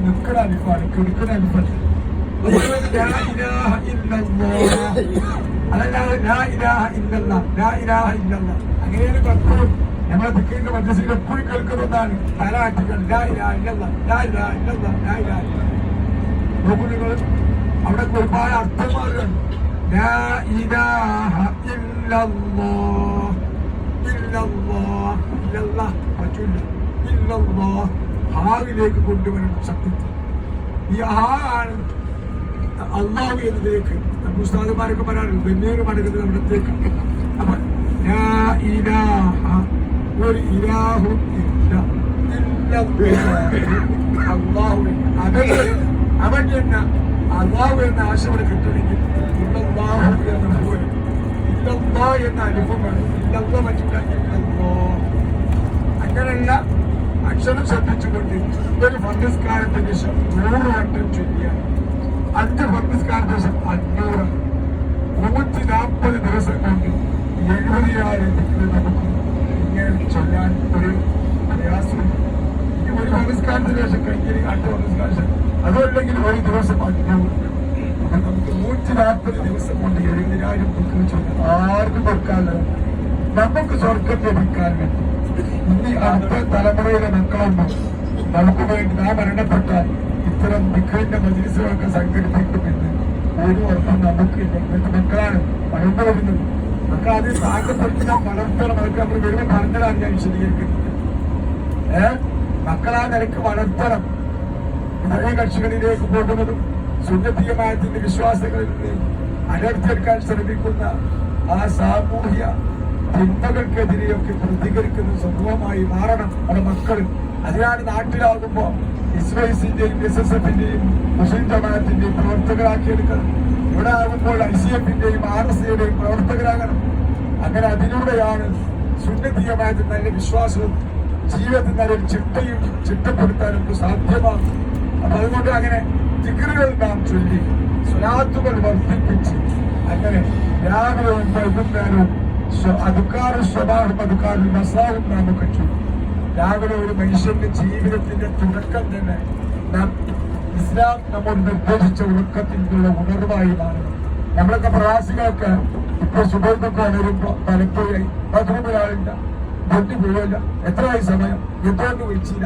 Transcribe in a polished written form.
നിൽക്കുന്ന അലിഫാണ്, കിടക്കുന്ന അലിഫല്ല. അങ്ങനെയാണ് പലപ്പോഴും നമ്മളെ ദിക്കിന്റെ മദ്രസയിൽ എപ്പോഴും കേൾക്കുന്നതാണ്. തലാറ്റികൾ നോക്കൂ നിങ്ങൾ, അവിടെ ഒരുപാട് അർത്ഥമാകുകയാണ്. പറ്റൂല. ഹാവിലേക്ക് കൊണ്ടുവരണം ശബ്ദത്തിൽ. ഈ ഹാ ആണ് അള്ളാഹു എന്നതിലേക്ക്. ഉസ്താദുമാരൊക്കെ പറയാറുണ്ട് വെന്നേറ് മടങ്ങുന്നത് അവിടത്തേക്ക്. അപ്പൊ ഒരു ഇലാഹും ഇല്ല, അള്ളാഹു അവൻ എന്ന അള്ളാഹു എന്ന ആശയം കിട്ടണമെങ്കിൽ ഇല്ലല്ലാഹു എന്ന പോലെ ഇല്ലല്ലാ എന്ന അനുഭവം വേണം. ഇല്ലല്ലാ പറ്റില്ല, ഇല്ലല്ലാ. അങ്ങനെയുള്ള അക്ഷരം ശ്രദ്ധിച്ചുകൊണ്ട് ഒരു ഫർദസ്കാരത്തിന്റെ ശേഷം 100 വട്ടം ചൊല്ലിയാൽ 5 ഫർദസ്കാരത്തിന് ശേഷം 500, 140 ദിവസം കൊണ്ട് 70,000 നമുക്ക് ഇങ്ങനെ ചൊല്ലാൻ ഒരു പ്രയാസമുണ്ട്. ഈ ഒരു ഫർദസ്കാരത്തിന് ശേഷം കഴിഞ്ഞ 2 ഫർദസ്കാരം, അതുമല്ലെങ്കിൽ ഒരു ദിവസം 500. അപ്പൊ നമുക്ക് 140 ദിവസം കൊണ്ട് 70,000 ബുക്കുകൾ ചൊല്ലാൻ ആർക്കും കൊടുക്കാതെ നമുക്ക് സ്വർഗം ലഭിക്കാൻ വേണ്ടി. ഇനി അടുത്ത തലമുറയിലെ മക്കളൊന്നും നമുക്ക് വേണ്ടി നാം മരണപ്പെട്ടാൽ ഇത്തരം ദിക്റിന്റെ മജ്‌ലിസുകളൊക്കെ സംഘടിപ്പിക്കുമെന്ന് ഒരു ഉറപ്പും നമുക്കില്ല. ഇന്നത്തെ മക്കളാണ് വളർന്നു വരുന്നത്. മക്കൾ ആദ്യം സാഹചര്യപ്പെടുത്താൻ വളർത്തണം. അതൊക്കെ നമ്മൾ വരുമ്പോൾ പറഞ്ഞതാണ് ഞാൻ വിശദീകരിക്കുന്നത്. മക്കളാ നിലക്ക് വളർത്തണം. പഴയ കക്ഷികളിലേക്ക് പോകുന്നതും സുന്നത്തീയമായതിന്റെ വിശ്വാസങ്ങളിൽ നിന്ന് അടർത്തിയെടുക്കാൻ ശ്രമിക്കുന്ന ആ സാമൂഹ്യ ചിന്തകൾക്കെതിരെയൊക്കെ പ്രതികരിക്കുന്ന സമൂഹമായി മാറണം നമ്മുടെ മക്കൾ. അതിനാണ് നാട്ടിലാകുമ്പോൾ ഇസ്രൈസിന്റെയും SSFന്റെയും മുസ്ലിം ജമാഅത്തിന്റെയും പ്രവർത്തകരാക്കിയെടുക്കണം. ഇവിടെ ആകുമ്പോൾ ICFന്റെയും RSAയുടെയും പ്രവർത്തകരാകണം. അങ്ങനെ അതിലൂടെയാണ് സുന്നത്തീയമായത് നല്ല വിശ്വാസവും ജീവിതത്തിൽ നല്ലൊരു ചിട്ടപ്പെടുത്താൻ നമുക്ക് സാധ്യമാകും. അപ്പൊ അതുകൊണ്ട് അങ്ങനെ ദിക്റുകൾ നാം ചൊല്ലി സ്വലാത്തുകൾ വർദ്ധിപ്പിച്ച് അങ്ങനെ രാവിലെയും വൈകുന്നേരവും അതുക്കാറും സ്വഭാവം അതുക്കാറും മസാവും നാമൊക്കെ ചൊല്ലി രാവിലെ ഒരു മനുഷ്യന്റെ ജീവിതത്തിന്റെ തുടക്കം തന്നെ നാം ഇസ്ലാം നമ്മോട് നിർദ്ദേശിച്ച ഉറക്കത്തിനുള്ള ഉണർവായി മാറണം. നമ്മളൊക്കെ പ്രവാസികളൊക്കെ ഇപ്പൊ സുബൈക്കൊക്കെ ഉണരുമ്പോ പലപ്പോഴായി ബാത്റൂമിലാളില്ല, പൊട്ടി പോയല്ല, എത്രയായി സമയം, എന്തുകൊണ്ട് വിളിച്ചില്ല.